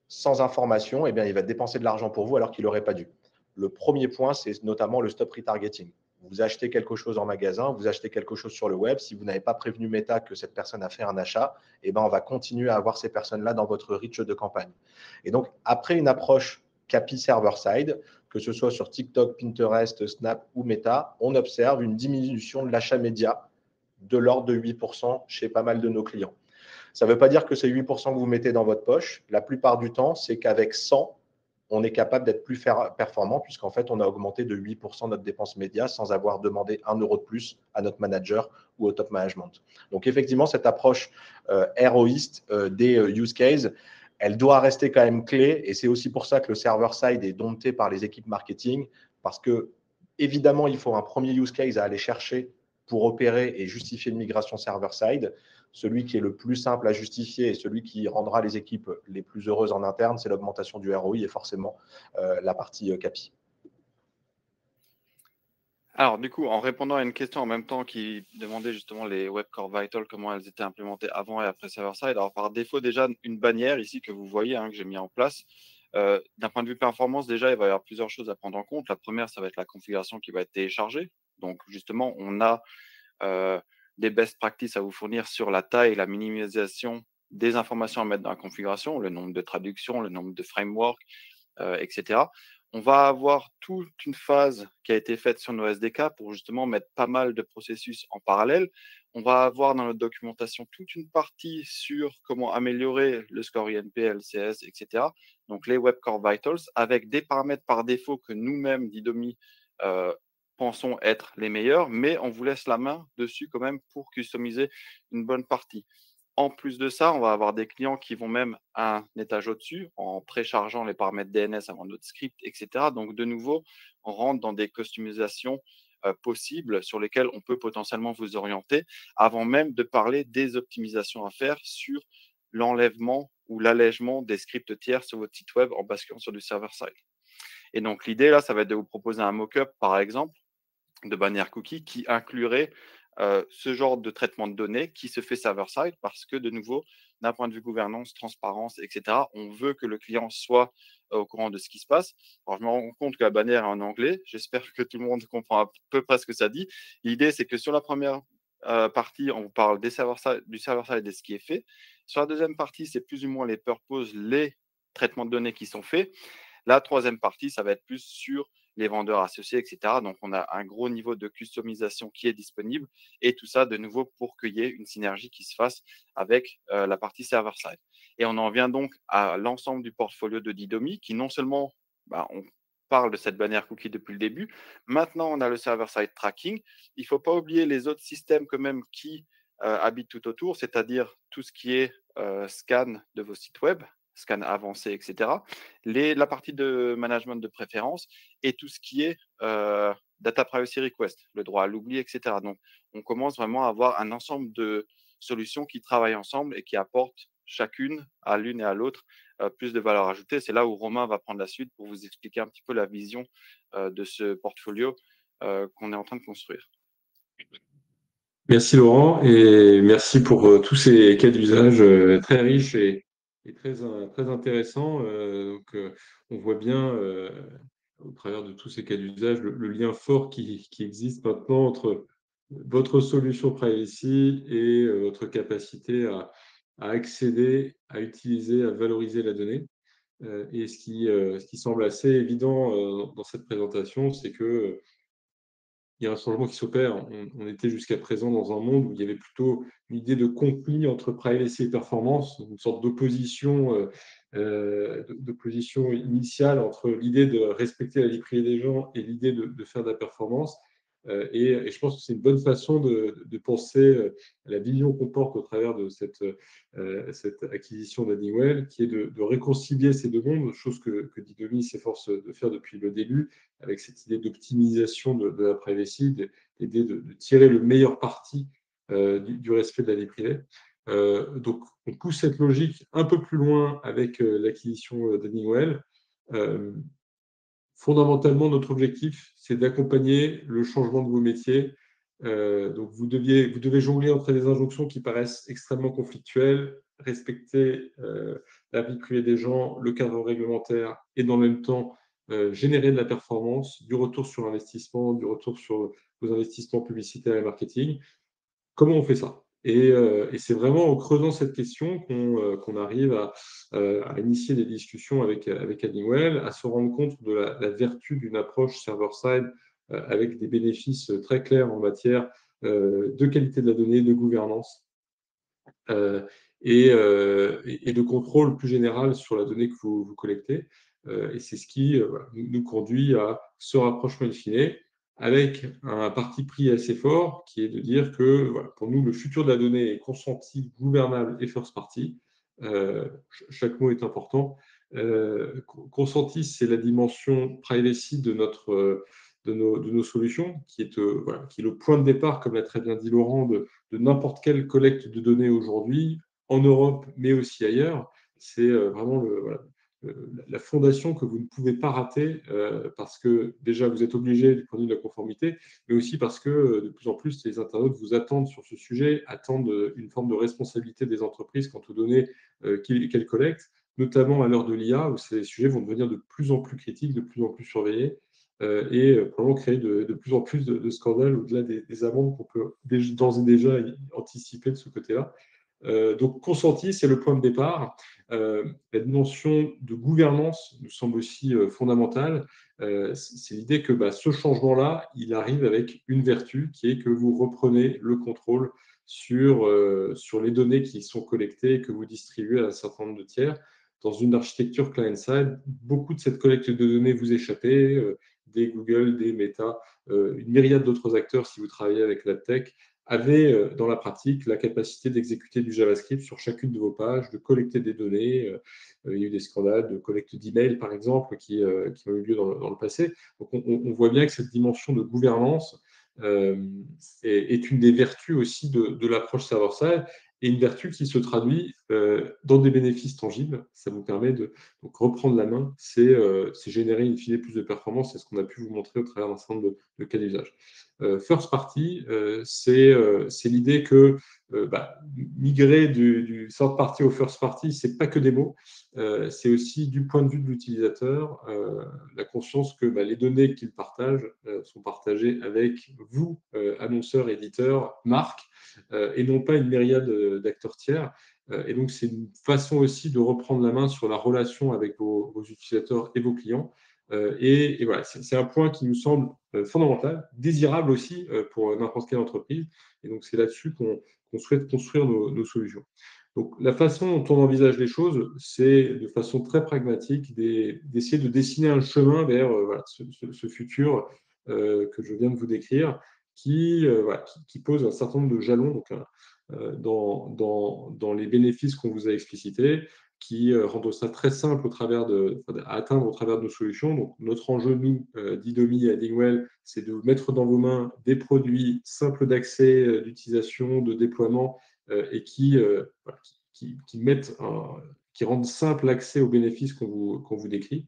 sans information, eh bien, il va dépenser de l'argent pour vous alors qu'il n'aurait pas dû. Le premier point, c'est notamment le stop retargeting. Vous achetez quelque chose en magasin, vous achetez quelque chose sur le web. Si vous n'avez pas prévenu Meta que cette personne a fait un achat, eh ben, on va continuer à avoir ces personnes-là dans votre reach de campagne. Et donc, après une approche CAPI server-side, que ce soit sur TikTok, Pinterest, Snap ou Meta, on observe une diminution de l'achat média de l'ordre de 8% chez pas mal de nos clients. Ça ne veut pas dire que c'est 8% que vous mettez dans votre poche. La plupart du temps, c'est qu'avec 100, on est capable d'être plus performant puisqu'en fait, on a augmenté de 8% notre dépense média sans avoir demandé 1 euro de plus à notre manager ou au top management. Donc, effectivement, cette approche héroïste des use cases, elle doit rester quand même clé et c'est aussi pour ça que le server-side est dompté par les équipes marketing parce que, évidemment, il faut un premier use case à aller chercher pour opérer et justifier une migration server-side. Celui qui est le plus simple à justifier et celui qui rendra les équipes les plus heureuses en interne, c'est l'augmentation du ROI et forcément la partie CAPI. Alors, du coup, en répondant à une question en même temps qui demandait justement les Web Core Vital, comment elles étaient implémentées avant et après server-side. Alors, par défaut, déjà, une bannière ici que vous voyez, que j'ai mis en place. D'un point de vue performance, déjà, il va y avoir plusieurs choses à prendre en compte. La première, ça va être la configuration qui va être téléchargée. Donc, justement, on a des best practices à vous fournir sur la taille et la minimisation des informations à mettre dans la configuration, le nombre de traductions, le nombre de frameworks, etc. On va avoir toute une phase qui a été faite sur nos SDK pour justement mettre pas mal de processus en parallèle. On va avoir dans notre documentation toute une partie sur comment améliorer le score INP, LCS, etc. Donc les Web Core Vitals avec des paramètres par défaut que nous-mêmes, d'Idomi, pensons être les meilleurs, mais on vous laisse la main dessus quand même pour customiser une bonne partie. En plus de ça, on va avoir des clients qui vont même un étage au-dessus en préchargeant les paramètres DNS avant notre script, etc. Donc, de nouveau, on rentre dans des customisations possibles sur lesquelles on peut potentiellement vous orienter avant même de parler des optimisations à faire sur l'enlèvement ou l'allègement des scripts tiers sur votre site web en basculant sur du server-side. Et donc, l'idée, là, ça va être de vous proposer un mock-up, par exemple, de bannière cookie qui inclurait ce genre de traitement de données qui se fait server-side parce que, de nouveau, d'un point de vue gouvernance, transparence, etc., on veut que le client soit au courant de ce qui se passe. Alors, je me rends compte que la bannière est en anglais. J'espère que tout le monde comprend à peu près ce que ça dit. L'idée, c'est que sur la première partie, on vous parle du server-side et de ce qui est fait. Sur la deuxième partie, c'est plus ou moins les purposes, les traitements de données qui sont faits. La troisième partie, ça va être plus sur les vendeurs associés, etc. Donc, on a un gros niveau de customisation qui est disponible et tout ça, de nouveau, pour qu'il y ait une synergie qui se fasse avec la partie server-side. Et on en vient donc à l'ensemble du portfolio de Didomi qui, non seulement, on parle de cette bannière cookie depuis le début, maintenant, on a le server-side tracking. Il ne faut pas oublier les autres systèmes quand même qui habitent tout autour, c'est-à-dire tout ce qui est scan de vos sites web, scan avancé, etc. La partie de management de préférence et tout ce qui est data privacy request, le droit à l'oubli, etc. Donc, on commence vraiment à avoir un ensemble de solutions qui travaillent ensemble et qui apportent chacune à l'une et à l'autre plus de valeur ajoutée. C'est là où Romain va prendre la suite pour vous expliquer un petit peu la vision de ce portfolio qu'on est en train de construire. Merci Laurent et merci pour tous ces cas d'usage très riches et très intéressants. On voit bien au travers de tous ces cas d'usage le lien fort qui existe maintenant entre votre solution privacy et votre capacité à accéder, à utiliser, à valoriser la donnée. Et ce qui semble assez évident dans cette présentation, c'est que il y a un changement qui s'opère. On était jusqu'à présent dans un monde où il y avait plutôt une idée de conflit entre privacy et performance, une sorte d'opposition initiale entre l'idée de respecter la vie privée des gens et l'idée de faire de la performance. Et je pense que c'est une bonne façon de penser la vision qu'on porte au travers de cette acquisition d'Honeywell, qui est de réconcilier ces deux mondes, chose que Didomi s'efforce de faire depuis le début, avec cette idée d'optimisation de la privacy, l'idée de tirer le meilleur parti du respect de la vie privée. Donc, on pousse cette logique un peu plus loin avec l'acquisition d'Honeywell. Fondamentalement, notre objectif, c'est d'accompagner le changement de vos métiers. Donc, vous devez jongler entre des injonctions qui paraissent extrêmement conflictuelles, respecter la vie privée des gens, le cadre réglementaire, et dans le même temps, générer de la performance, du retour sur investissement, du retour sur vos investissements publicitaires et marketing. Comment on fait ça? Et c'est vraiment en creusant cette question qu'on arrive à initier des discussions avec Honeywell, à se rendre compte de la vertu d'une approche server-side avec des bénéfices très clairs en matière de qualité de la donnée, de gouvernance euh, et de contrôle plus général sur la donnée que vous collectez. Et c'est ce qui nous conduit à ce rapprochement in fine, avec un parti pris assez fort, qui est de dire que pour nous, le futur de la donnée est consenti, gouvernable et first party. Chaque mot est important. Consenti, c'est la dimension privacy de nos solutions, qui est le point de départ, comme l'a très bien dit Laurent, de n'importe quelle collecte de données aujourd'hui, en Europe, mais aussi ailleurs. C'est vraiment la fondation que vous ne pouvez pas rater parce que déjà, vous êtes obligé du point de vue de la conformité, mais aussi parce que de plus en plus, les internautes vous attendent sur ce sujet, attendent une forme de responsabilité des entreprises quant aux données qu'elles collectent, notamment à l'heure de l'IA, où ces sujets vont devenir de plus en plus critiques, de plus en plus surveillés et probablement créer de plus en plus de scandales au-delà des amendes qu'on peut d'ores et déjà anticiper de ce côté-là. Donc, consenti, c'est le point de départ. La dimension de gouvernance nous semble aussi fondamentale. C'est l'idée que ce changement-là, il arrive avec une vertu qui est que vous reprenez le contrôle sur les données qui sont collectées et que vous distribuez à un certain nombre de tiers. Dans une architecture client-side, beaucoup de cette collecte de données vous échappez, des Google, des Meta, une myriade d'autres acteurs si vous travaillez avec la tech, avaient dans la pratique la capacité d'exécuter du JavaScript sur chacune de vos pages, de collecter des données. Il y a eu des scandales de collecte d'emails, par exemple, qui ont eu lieu dans le passé. Donc, on voit bien que cette dimension de gouvernance est une des vertus aussi de l'approche server-side et une vertu qui se traduit dans des bénéfices tangibles. Ça vous permet de donc, reprendre la main, c'est générer in fine plus de performance, c'est ce qu'on a pu vous montrer au travers d'un certain nombre de cas d'usage. First party, c'est l'idée que migrer du third party au first party, c'est pas que des mots, c'est aussi du point de vue de l'utilisateur, la conscience que les données qu'il partage sont partagées avec vous, annonceurs, éditeurs, marques, et non pas une myriade d'acteurs tiers. Et donc, c'est une façon aussi de reprendre la main sur la relation avec vos utilisateurs et vos clients. Et voilà, c'est un point qui nous semble fondamental, désirable aussi pour n'importe quelle entreprise. Et donc, c'est là-dessus qu'on souhaite construire nos solutions. Donc, la façon dont on envisage les choses, c'est de façon très pragmatique d'essayer de dessiner un chemin vers ce futur que je viens de vous décrire, qui pose un certain nombre de jalons donc, dans les bénéfices qu'on vous a explicités, qui rendent ça très simple à atteindre au travers de nos solutions. Donc, notre enjeu, nous, d'Idomi et Addingwell, c'est de mettre dans vos mains des produits simples d'accès, d'utilisation, de déploiement, et qui rendent simple l'accès aux bénéfices qu'on vous décrit.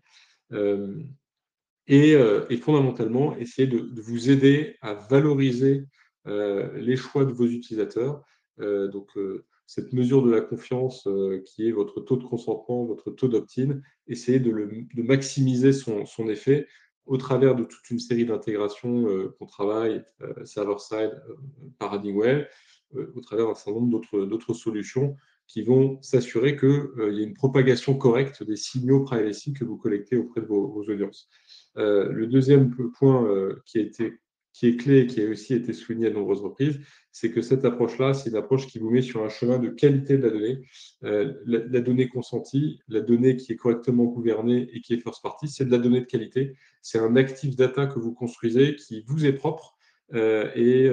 Et fondamentalement, essayer de vous aider à valoriser les choix de vos utilisateurs. Donc, cette mesure de la confiance qui est votre taux de consentement, votre taux d'opt-in, essayer de maximiser son effet au travers de toute une série d'intégrations qu'on travaille, server-side, par Honeywell, au travers d'un certain nombre d'autres solutions qui vont s'assurer qu'il y a une propagation correcte des signaux privacy que vous collectez auprès de vos audiences. Le deuxième point qui est clé et qui a aussi été souligné à de nombreuses reprises, c'est que cette approche-là, c'est une approche qui vous met sur un chemin de qualité de la donnée. La donnée consentie, la donnée qui est correctement gouvernée et qui est first party, c'est de la donnée de qualité. C'est un actif data que vous construisez qui vous est propre. Et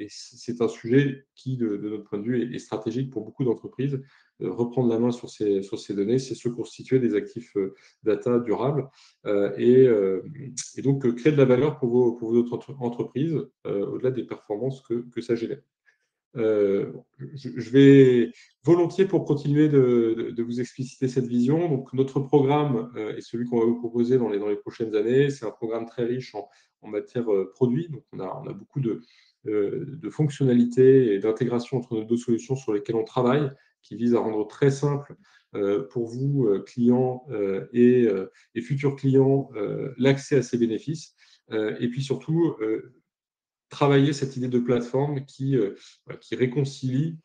c'est un sujet qui, de notre point de vue, est stratégique pour beaucoup d'entreprises. Reprendre la main sur ces données, c'est se constituer des actifs data durables. Et donc, créer de la valeur pour vos autres entreprises, au-delà des performances que ça génère. Je vais volontiers pour continuer de vous expliciter cette vision. Donc, notre programme est celui qu'on va vous proposer dans les prochaines années. C'est un programme très riche en matière produit. Donc, on a beaucoup de fonctionnalités et d'intégration entre nos deux solutions sur lesquelles on travaille, qui visent à rendre très simple pour vous, clients et futurs clients, l'accès à ces bénéfices. Et puis surtout, travailler cette idée de plateforme qui réconcilie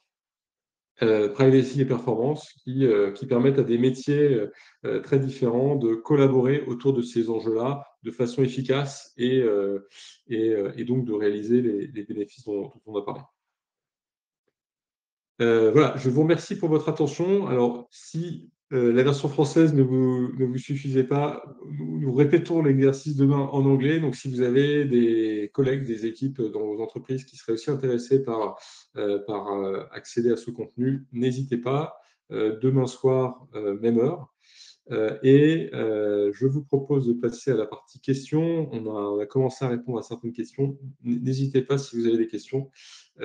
privacy et performance, qui permettent à des métiers très différents de collaborer autour de ces enjeux-là de façon efficace et donc de réaliser les bénéfices dont on a parlé. Voilà, je vous remercie pour votre attention. Alors, si la version française ne vous suffisait pas, nous répétons l'exercice demain en anglais. Donc, si vous avez des collègues, des équipes dans vos entreprises qui seraient aussi intéressés par accéder à ce contenu, n'hésitez pas. Demain soir, même heure. Je vous propose de passer à la partie questions. On a commencé à répondre à certaines questions. N'hésitez pas si vous avez des questions.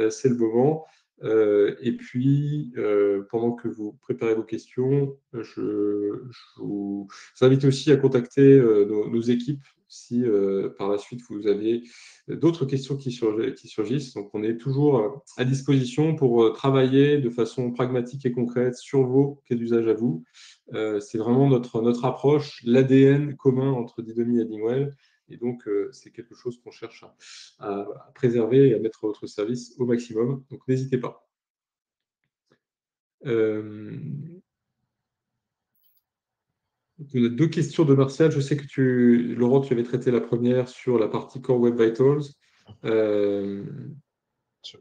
C'est le moment. Et puis, pendant que vous préparez vos questions, je vous invite aussi à contacter nos équipes si par la suite vous avez d'autres questions qui surgissent. Donc, on est toujours à disposition pour travailler de façon pragmatique et concrète sur vos cas d'usage à vous. C'est vraiment notre approche, l'ADN commun entre Didomi et Addingwell. Et donc, c'est quelque chose qu'on cherche à préserver et à mettre à votre service au maximum. Donc, n'hésitez pas. Euh, On a deux questions de Martial. Je sais que Laurent, tu avais traité la première sur la partie Core Web Vitals. Euh,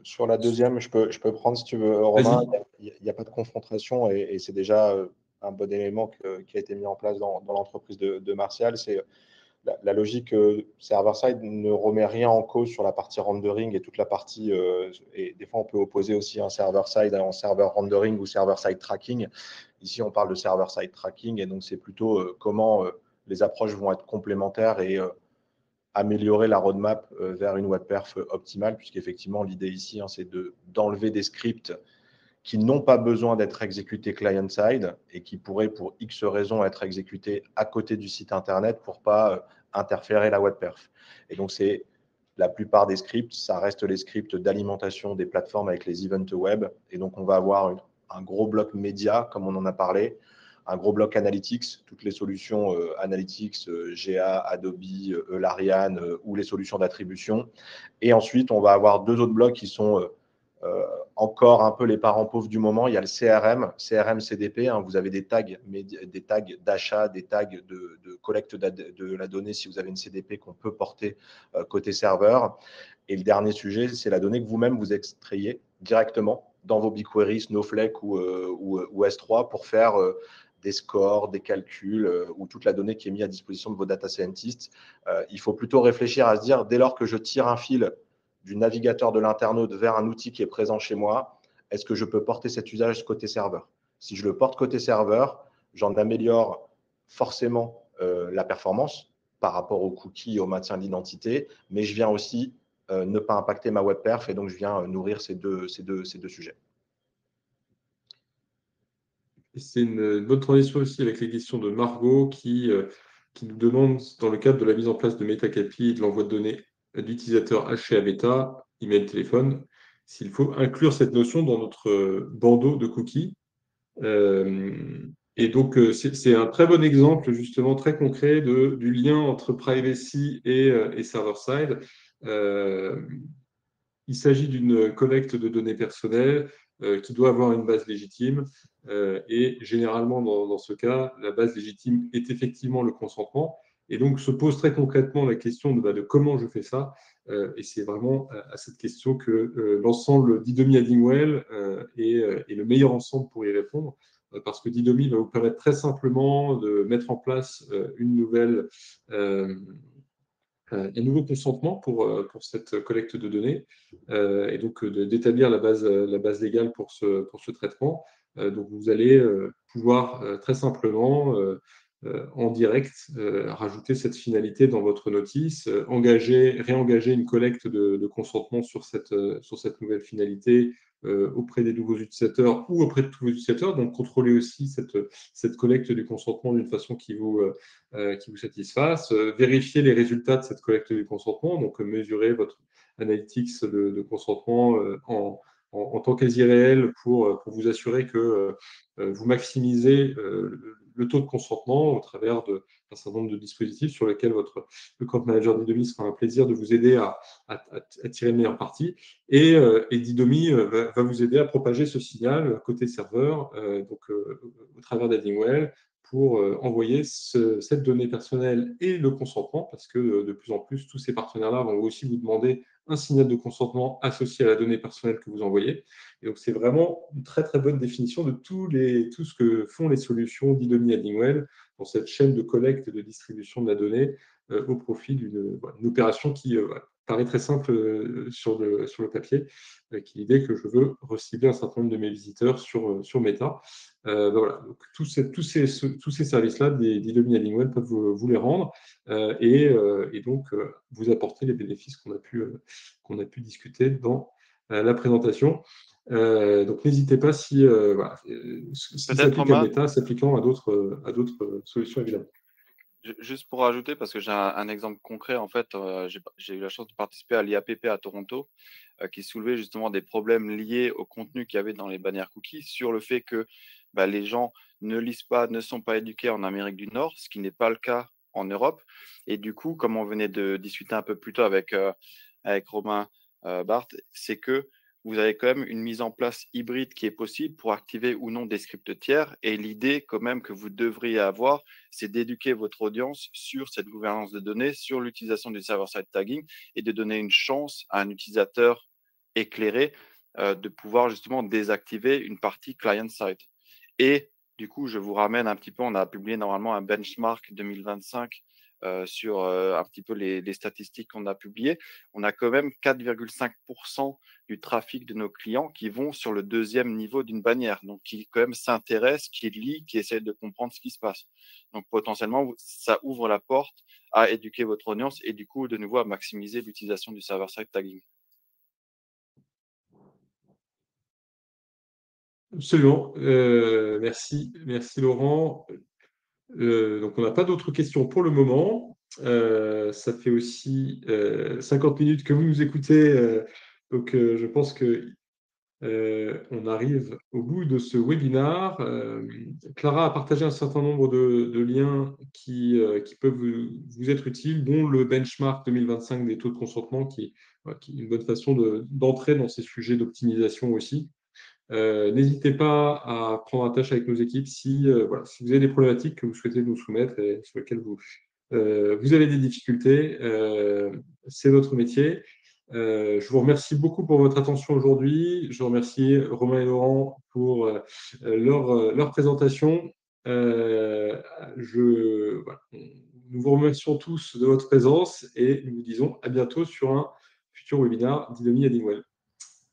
Sur la deuxième, je peux prendre si tu veux, Romain. Vas-y. Il n'y a pas de confrontation et c'est déjà un bon élément qui a été mis en place dans l'entreprise de Martial. C'est la logique server-side ne remet rien en cause sur la partie rendering et toute la partie. Et des fois, on peut opposer aussi un server-side à un serveur rendering ou server-side tracking. Ici, on parle de server-side tracking et donc c'est plutôt comment les approches vont être complémentaires et améliorer la roadmap vers une web perf optimale, puisqu'effectivement, l'idée ici, hein, c'est d'enlever des scripts qui n'ont pas besoin d'être exécutés client-side et qui pourraient, pour X raisons, être exécutés à côté du site Internet pour ne pas interférer la web perf. Et donc, c'est la plupart des scripts, ça reste les scripts d'alimentation des plateformes avec les events web. Et donc, on va avoir un gros bloc média, comme on en a parlé, un gros bloc analytics, toutes les solutions analytics, GA, Adobe, Eularian ou les solutions d'attribution. Et ensuite, on va avoir deux autres blocs qui sont encore un peu les parents pauvres du moment. Il y a le CRM CDP. Hein, vous avez des tags d'achat, des tags de collecte de la donnée si vous avez une CDP qu'on peut porter côté serveur. Et le dernier sujet, c'est la donnée que vous-même vous extrayez directement dans vos BigQuery, Snowflake ou S3 pour faire des scores, des calculs ou toute la donnée qui est mise à disposition de vos data scientists. Il faut plutôt réfléchir à se dire, dès lors que je tire un fil du navigateur de l'internaute vers un outil qui est présent chez moi, est-ce que je peux porter cet usage côté serveur? Si je le porte côté serveur, j'en améliore forcément la performance par rapport aux cookies, au maintien d'identité, mais je viens aussi ne pas impacter ma web perf et donc je viens nourrir ces deux sujets. C'est une bonne transition aussi avec les questions de Margot qui nous demande, dans le cadre de la mise en place de MetaCAPI et de l'envoi de données d'utilisateurs hachés à Meta, email, téléphone, s'il faut inclure cette notion dans notre bandeau de cookies. Et donc, c'est un très bon exemple, justement, très concret du lien entre privacy et server-side. Euh, il s'agit d'une collecte de données personnelles qui doit avoir une base légitime. Et généralement, dans ce cas, la base légitime est effectivement le consentement. Et donc, se pose très concrètement la question de comment je fais ça. Et c'est vraiment à cette question que l'ensemble d'Idomi Addingwell est le meilleur ensemble pour y répondre. Parce que Didomi va vous permettre très simplement de mettre en place un nouveau consentement pour cette collecte de données et donc d'établir la base légale pour ce traitement. Donc vous allez pouvoir très simplement en direct rajouter cette finalité dans votre notice, réengager une collecte de consentement sur cette nouvelle finalité auprès des nouveaux utilisateurs ou auprès de tous les utilisateurs. Donc contrôler aussi cette collecte du consentement d'une façon qui vous satisfasse, vérifier les résultats de cette collecte du consentement, donc mesurer votre analytics de consentement en temps quasi réel pour vous assurer que vous maximisez le taux de consentement au travers d'un certain nombre de dispositifs sur lesquels le Account Manager d'Idomi sera un plaisir de vous aider à tirer le meilleur parti. Et Didomi va vous aider à propager ce signal côté serveur, au travers d'Addingwell, pour envoyer cette donnée personnelle et le consentement, parce que de plus en plus, tous ces partenaires-là vont aussi vous demander un signal de consentement associé à la donnée personnelle que vous envoyez. Et donc, c'est vraiment une très, très bonne définition de tout ce que font les solutions d'Idomi Addingwell dans cette chaîne de collecte et de distribution de la donnée au profit d'une opération qui paraît très simple sur le papier, qui est l'idée que je veux recibler un certain nombre de mes visiteurs sur Meta. Voilà. Donc, tous ces services-là d'Idomi Addingwell peuvent vous les rendre et donc vous apporter les bénéfices qu'on a pu discuter dans la présentation. Donc n'hésitez pas si ça s'applique à Meta, s'appliquant à d'autres solutions évidemment. Juste pour rajouter, parce que j'ai un exemple concret, en fait, j'ai eu la chance de participer à l'IAPP à Toronto, qui soulevait justement des problèmes liés au contenu qu'il y avait dans les bannières cookies, sur le fait que les gens ne lisent pas, ne sont pas éduqués en Amérique du Nord, ce qui n'est pas le cas en Europe. Et du coup, comme on venait de discuter un peu plus tôt avec Romain Barthes, c'est que vous avez quand même une mise en place hybride qui est possible pour activer ou non des scripts tiers. Et l'idée quand même que vous devriez avoir, c'est d'éduquer votre audience sur cette gouvernance de données, sur l'utilisation du server-side tagging et de donner une chance à un utilisateur éclairé de pouvoir justement désactiver une partie client-side. Et du coup, je vous ramène un petit peu, on a publié normalement un benchmark 2025 sur un petit peu les statistiques qu'on a publiées. On a quand même 4,5% du trafic de nos clients qui vont sur le deuxième niveau d'une bannière, donc qui quand même s'intéressent, qui lisent, qui essaient de comprendre ce qui se passe. Donc potentiellement, ça ouvre la porte à éduquer votre audience et du coup, de nouveau, à maximiser l'utilisation du server-side tagging. Absolument. Merci Laurent. Donc, on n'a pas d'autres questions pour le moment. Ça fait aussi 50 minutes que vous nous écoutez. Donc, je pense que on arrive au bout de ce webinaire. Clara a partagé un certain nombre de liens qui peuvent vous être utiles, dont le benchmark 2025 des taux de consentement, qui est une bonne façon d'entrer dans ces sujets d'optimisation aussi. N'hésitez pas à prendre attache avec nos équipes si, si vous avez des problématiques que vous souhaitez nous soumettre et sur lesquelles vous avez des difficultés. C'est notre métier. Je vous remercie beaucoup pour votre attention aujourd'hui. Je remercie Romain et Laurent pour leur présentation. Nous vous remercions tous de votre présence et nous vous disons à bientôt sur un futur webinaire d'Idomi à Dingwell.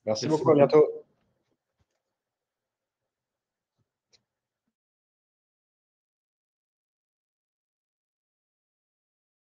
Merci Merci beaucoup, à beaucoup. bientôt.